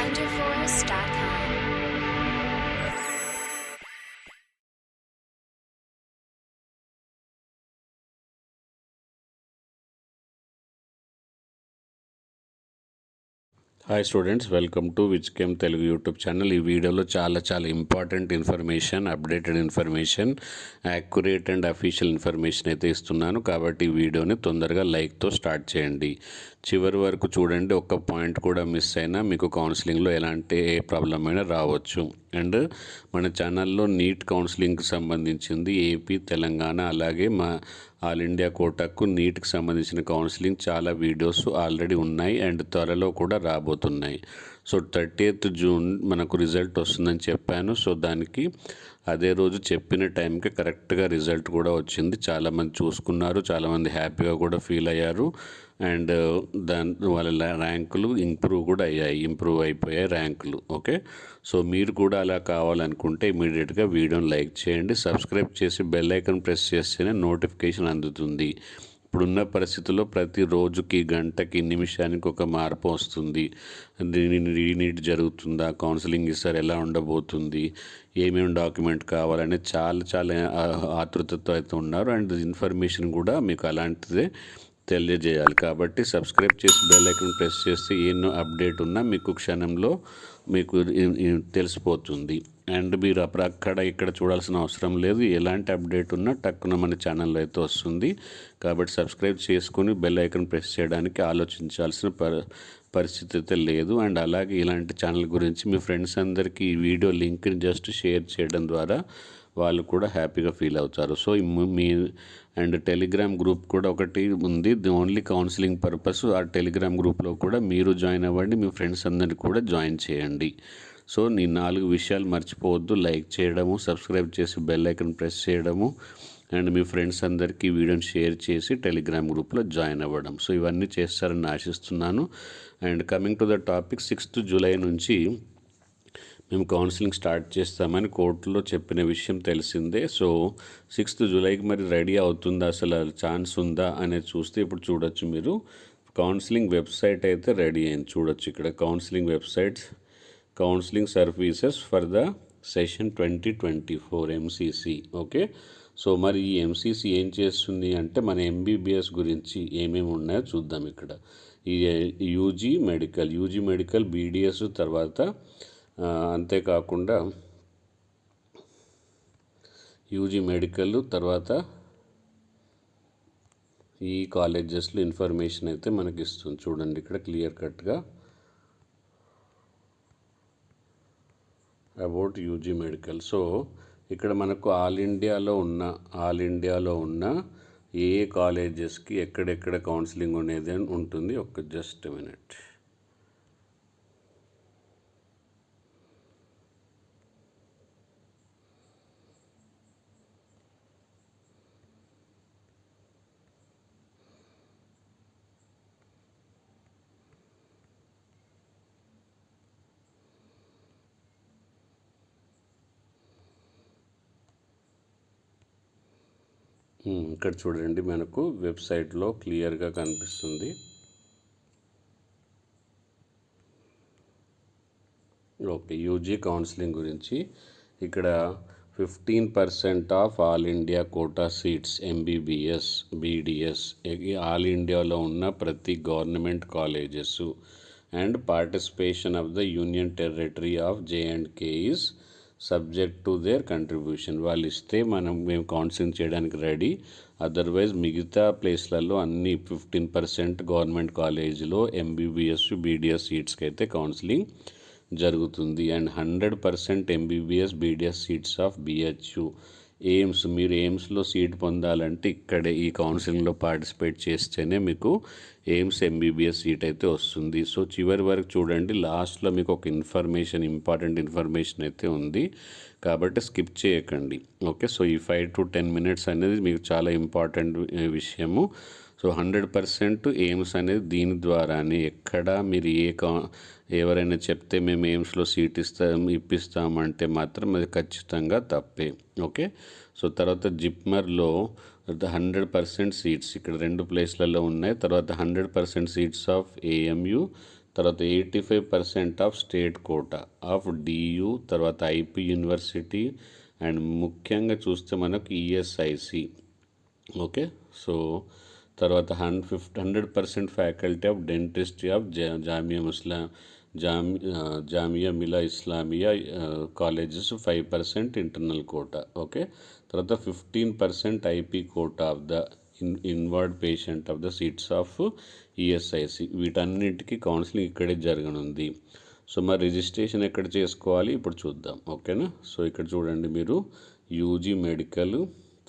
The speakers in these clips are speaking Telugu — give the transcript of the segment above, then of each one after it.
wonderforce.com. Hi students, welcome to Vizchem Telugu YouTube channel. ఈ వీడియోలో చాలా important information, updated information, accurate and official information అయితే ఇస్తున్నాను. కాబట్టి ఈ వీడియోని తొందరగా లైక్తో స్టార్ట్ చేయండి. చివరి వరకు చూడండి. ఒక్క పాయింట్ కూడా మిస్ అయినా మీకు కౌన్సిలింగ్లో ఎలాంటి ప్రాబ్లం అయినా రావచ్చు. అండ్ మన ఛానల్లో నీట్ కౌన్సిలింగ్కి సంబంధించింది ఏపీ, తెలంగాణ, అలాగే మా ఆల్ ఇండియా కోటాకు నీట్కి సంబంధించిన కౌన్సిలింగ్ చాలా వీడియోస్ ఆల్రెడీ ఉన్నాయి అండ్ త్వరలో కూడా రాబోతున్నాయి. సో 30th జూన్ మనకు రిజల్ట్ వస్తుందని చెప్పాను. సో దానికి అదే రోజు చెప్పిన టైంకి కరెక్ట్గా రిజల్ట్ కూడా వచ్చింది. చాలామంది చూసుకున్నారు, చాలామంది హ్యాపీగా కూడా ఫీల్ అయ్యారు. అండ్ వాళ్ళ ర్యాంకులు ఇంప్రూవ్ అయిపోయాయి ర్యాంకులు. ఓకే, సో మీరు కూడా అలా కావాలనుకుంటే ఇమీడియట్గా వీడియోని లైక్ చేయండి, సబ్స్క్రైబ్ చేసి బెల్ ఐకాన్ ప్రెస్ చేస్తేనే నోటిఫికేషన్ అందుతుంది. ఇప్పుడున్న పరిస్థితుల్లో ప్రతి రోజుకి, గంటకి, నిమిషానికి ఒక మార్పు వస్తుంది. రీనీట్ జరుగుతుందా, కౌన్సిలింగ్ ఇస్తారు, ఎలా ఉండబోతుంది, ఏమేమి డాక్యుమెంట్ కావాలని చాలా ఆతృతతో అయితే ఉన్నారు. అండ్ ఇన్ఫర్మేషన్ కూడా మీకు అలాంటిదే తెలియజేయాలి. కాబట్టి సబ్స్క్రైబ్ చేసి బెల్ ఐకాన్ ప్రెస్ చేస్తే ఎన్నో అప్డేట్ ఉన్నా మీకు క్షణంలో మీకు తెలిసిపోతుంది. అండ్ మీరు ఇక్కడ చూడాల్సిన అవసరం లేదు. ఎలాంటి అప్డేట్ ఉన్నా టక్కున మన ఛానల్లో అయితే వస్తుంది. కాబట్టి సబ్స్క్రైబ్ చేసుకుని బెల్ ఐకాన్ ప్రెస్ చేయడానికి ఆలోచించాల్సిన పరిస్థితి అయితే లేదు. అండ్ అలాగే ఇలాంటి ఛానల్ గురించి మీ ఫ్రెండ్స్ అందరికీ ఈ వీడియో లింక్ని జస్ట్ షేర్ చేయడం ద్వారా వాళ్ళు కూడా హ్యాపీగా ఫీల్ అవుతారు. So me and Telegram group కూడా ఒకటి ఉంది, ఓన్లీ కౌన్సిలింగ్ పర్పస్. ఆ టెలిగ్రామ్ గ్రూప్లో కూడా మీరు జాయిన్ అవ్వండి, మీ ఫ్రెండ్స్ అందరినీ కూడా జాయిన్ చేయండి. సో 4 విషయాలు మర్చిపోవద్దు: లైక్ చేయడము, సబ్స్క్రైబ్ చేసి బెల్ ఐకాన్ ప్రెస్ చేయడము, అండ్ మీ ఫ్రెండ్స్ అందరికీ వీడియోని షేర్ చేసి టెలిగ్రామ్ గ్రూప్లో జాయిన్ అవ్వడం. సో ఇవన్నీ చేస్తారని ఆశిస్తున్నాను. And coming to the topic, 6th July నుంచి మేము కౌన్సిలింగ్ స్టార్ట్ చేస్తామని కోర్టులో చెప్పిన విషయం తెలిసిందే. సో 6th జూలైకి మరి రెడీ అవుతుందా, అసలు ఛాన్స్ ఉందా అనేది చూస్తే ఇప్పుడు చూడొచ్చు. మీరు కౌన్సిలింగ్ వెబ్సైట్ అయితే రెడీ అయింది, చూడొచ్చు ఇక్కడ. Counselling websites, counselling services for the session 2024 MCC. Okay, so మరి ఈ ఎంసీసీ ఏం చేస్తుంది అంటే మన ఎంబీబీఎస్ గురించి ఏమేమి ఉన్నాయో చూద్దాం. ఇక్కడ ఈ యూజీ మెడికల్ బీడీఎస్, తర్వాత అంతేకాకుండా యూజీ మెడికల్, తర్వాత ఈ కాలేజెస్లో ఇన్ఫర్మేషన్ అయితే మనకి ఇస్తుంది. చూడండి ఇక్కడ క్లియర్ కట్గా అబౌట్ యూజీ మెడికల్. సో ఇక్కడ మనకు ఆల్ ఇండియాలో ఉన్న ఏ కాలేజెస్కి ఎక్కడెక్కడ కౌన్సిలింగ్ అనేది ఉంటుంది. Just minute. ఇక్కడ చూడండి, మనకు వెబ్సైట్లో క్లియర్గా కనిపిస్తుంది. ఓకే, యూజీ కౌన్సిలింగ్ గురించి ఇక్కడ 15% of all India quota seats MBBS, BDS, all ఇండియాలో ఉన్న ప్రతి government colleges and participation of the union territory of J and K is subject to their contribution. వాళ్ళు ఇస్తే మేము కౌన్సిలింగ్ చేయడానికి రెడీ. అదర్వైజ్ మిగతా ప్లేస్లలో అన్ని 15% గవర్నమెంట్ కాలేజీలో ఎంబీబీఎస్, బీడీఎస్ సీట్స్కి అయితే కౌన్సిలింగ్ జరుగుతుంది. And 100% MBBS, BDS seats of BHU, AIIMS. మీరు ఎయిమ్స్లో సీట్ పొందాలంటే ఇక్కడే ఈ కౌన్సిలింగ్లో పార్టిసిపేట్ చేస్తేనే మీకు ఎయిమ్స్ ఎంబీబీఎస్ సీట్ అయితే వస్తుంది. సో చివరి వరకు చూడండి, లాస్ట్లో మీకు ఒక ఇంపార్టెంట్ ఇన్ఫర్మేషన్ అయితే ఉంది, కాబట్టి స్కిప్ చేయకండి. ఓకే, సో ఈ 5 to 10 minutes అనేది మీకు చాలా ఇంపార్టెంట్ విషయము. సో 100% ఎయిమ్స్ అనేది దీని ద్వారానే. ఎక్కడ మీరు ఎవరైనా చెప్తే మేము ఎయిమ్స్లో సీట్ ఇప్పిస్తామంటే మాత్రం అది ఖచ్చితంగా తప్పే. ఓకే, సో తర్వాత జిప్మర్లో 100% సీట్స్ ఇక్కడ 2 ప్లేస్లలో ఉన్నాయి. తర్వాత 100% సీట్స్ ఆఫ్ ఏఎంయు, తర్వాత 85% of state quota of DU, తర్వాత ఐపీ యూనివర్సిటీ, అండ్ ముఖ్యంగా చూస్తే మనకు ఈఎస్ఐసి. ఓకే, సో తర్వాత 100% faculty of dentistry of Jamia Millia Islamia colleges 5% internal quota. Okay, తర్వాత 15% IP quota of the inward patient of the seats of ESIC. వీటన్నిటికీ కౌన్సిలింగ్ ఇక్కడే జరగనుంది. సో మరి రిజిస్ట్రేషన్ ఎక్కడ చేసుకోవాలి ఇప్పుడు చూద్దాం. ఓకేనా, సో ఇక్కడ చూడండి మీరు యూజీ మెడికల్,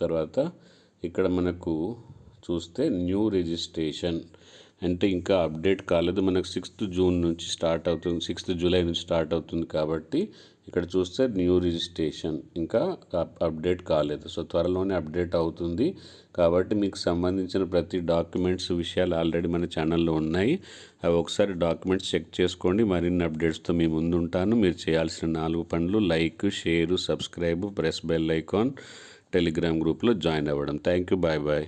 తర్వాత ఇక్కడ మనకు చూస్తే న్యూ రిజిస్ట్రేషన్ అంటే ఇంకా అప్డేట్ కాలేదు, మనకు 6th జూన్ నుంచి స్టార్ట్ అవుతుంది, 6th జూలై నుంచి స్టార్ట్ అవుతుంది కాబట్టి ఇక్కడ చూస్తే న్యూ రిజిస్ట్రేషన్ ఇంకా అప్డేట్ కాలేదు. సో త్వరలోనే అప్డేట్ అవుతుంది కాబట్టి మీకు సంబంధించిన ప్రతి డాక్యుమెంట్స్ విషయాలు ఆల్రెడీ మన ఛానల్లో ఉన్నాయి. అవి ఒకసారి డాక్యుమెంట్స్ చెక్ చేసుకోండి. మరిన్ని అప్డేట్స్తో మీ ముందు ఉంటాను. మీరు చేయాల్సిన 4 పనులు: like, share, subscribe, press bell icon, Telegram గ్రూప్లో జాయిన్ అవ్వడం. Thank you, bye bye.